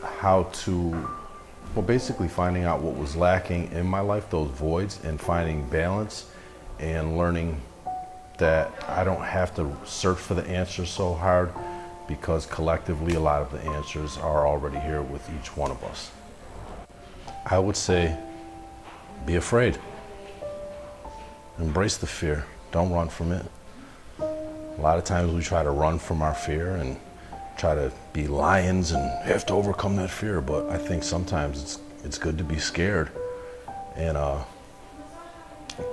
how to, well, basically finding out what was lacking in my life, those voids, and finding balance and learning that I don't have to search for the answers so hard, because collectively a lot of the answers are already here with each one of us. I would say, be afraid. Embrace the fear. Don't run from it. A lot of times we try to run from our fear and try to be lions and have to overcome that fear, but I think sometimes it's good to be scared, and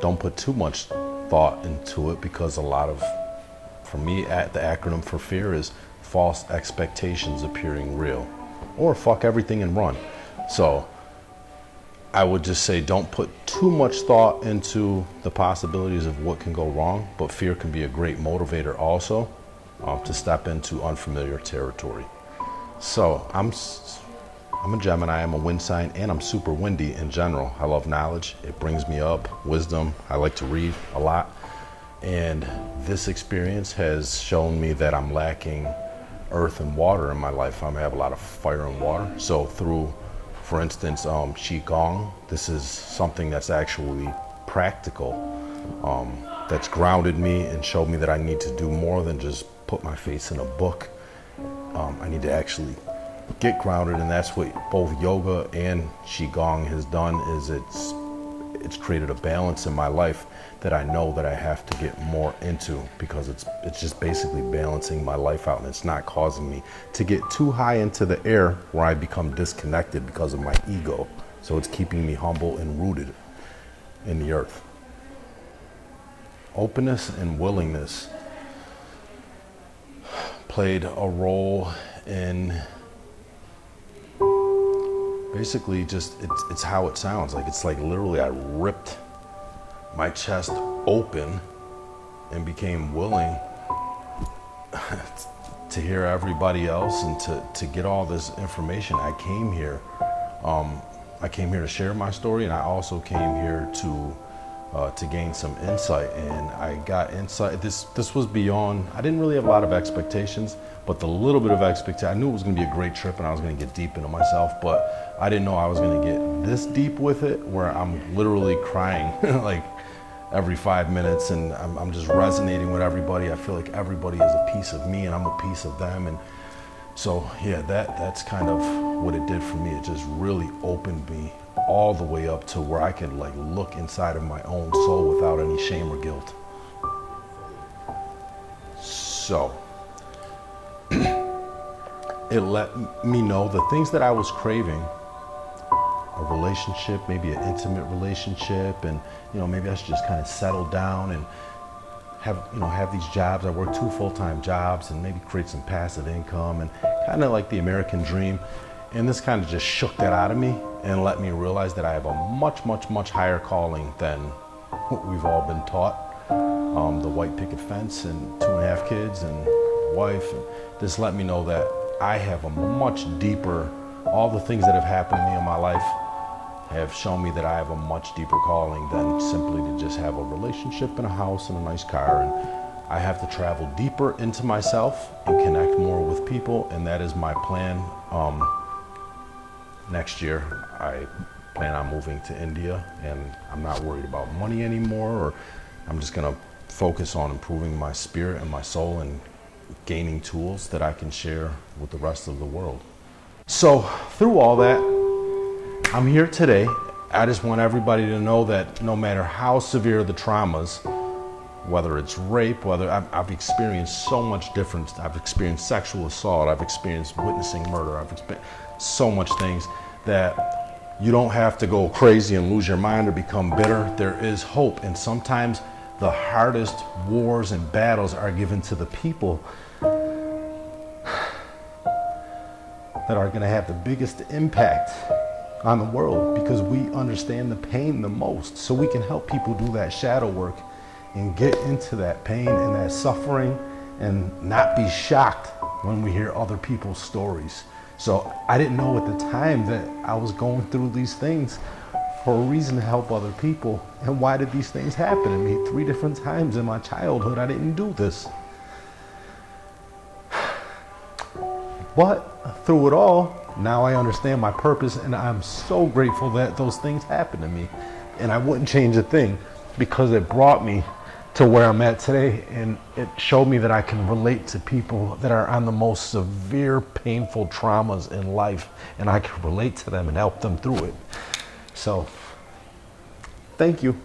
don't put too much thought into it, because a lot of, for me, the acronym for fear is false expectations appearing real, or fuck everything and run. So I would just say, don't put too much thought into the possibilities of what can go wrong, but fear can be a great motivator also, to step into unfamiliar territory. So I'm a Gemini, I'm a wind sign, and I'm super windy in general. I love knowledge. It brings me up, wisdom. I like to read a lot. And this experience has shown me that I'm lacking earth and water in my life. I have a lot of fire and water. So through, for instance, Qigong, this is something that's actually practical, that's grounded me and showed me that I need to do more than just put my face in a book. I need to actually get grounded, and that's what both yoga and Qigong has done, is it's created a balance in my life that I know that I have to get more into, because it's just basically balancing my life out, and it's not causing me to get too high into the air where I become disconnected because of my ego. So it's keeping me humble and rooted in the earth. Openness and willingness played a role in basically just, it's how it sounds. Like, it's like literally I ripped my chest open and became willing to hear everybody else and to get all this information. I came here to share my story, and I also came here to gain some insight, and I got insight. This was beyond, I didn't really have a lot of expectations, but the little bit of expectation, I knew it was gonna be a great trip and I was gonna get deep into myself, but I didn't know I was gonna get this deep with it, where I'm literally crying like every 5 minutes, and I'm just resonating with everybody. I feel like everybody is a piece of me and I'm a piece of them. And so yeah, that's kind of what it did for me. It just really opened me all the way up to where I could like look inside of my own soul without any shame or guilt. So it let me know the things that I was craving, a relationship, maybe an intimate relationship, and maybe I should just kind of settle down and have these jobs. I work 2 full-time jobs and maybe create some passive income, and kind of like the American dream. And this kind of just shook that out of me and let me realize that I have a much, much, much higher calling than what we've all been taught. The white picket fence and 2.5 kids and a wife. And this let me know that I have a much deeper, all the things that have happened to me in my life have shown me that I have a much deeper calling than simply to just have a relationship and a house and a nice car. And I have to travel deeper into myself and connect more with people, and that is my plan. Next year, I plan on moving to India, and I'm not worried about money anymore, or I'm just gonna focus on improving my spirit and my soul and gaining tools that I can share with the rest of the world. So through all that, I'm here today. I just want everybody to know that no matter how severe the traumas, whether it's rape, whether I've experienced so much difference. I've experienced sexual assault. I've experienced witnessing murder. I've experienced so much things that you don't have to go crazy and lose your mind or become bitter. There is hope. And sometimes the hardest wars and battles are given to the people that are going to have the biggest impact on the world, because we understand the pain the most. So we can help people do that shadow work and get into that pain and that suffering and not be shocked when we hear other people's stories. So I didn't know at the time that I was going through these things for a reason to help other people. And why did these things happen to me? 3 different times in my childhood, I didn't do this. But through it all, Now I understand my purpose, and I'm so grateful that those things happened to me. And I wouldn't change a thing, because it brought me to where I'm at today, and it showed me that I can relate to people that are on the most severe, painful traumas in life, and I can relate to them and help them through it. So, thank you.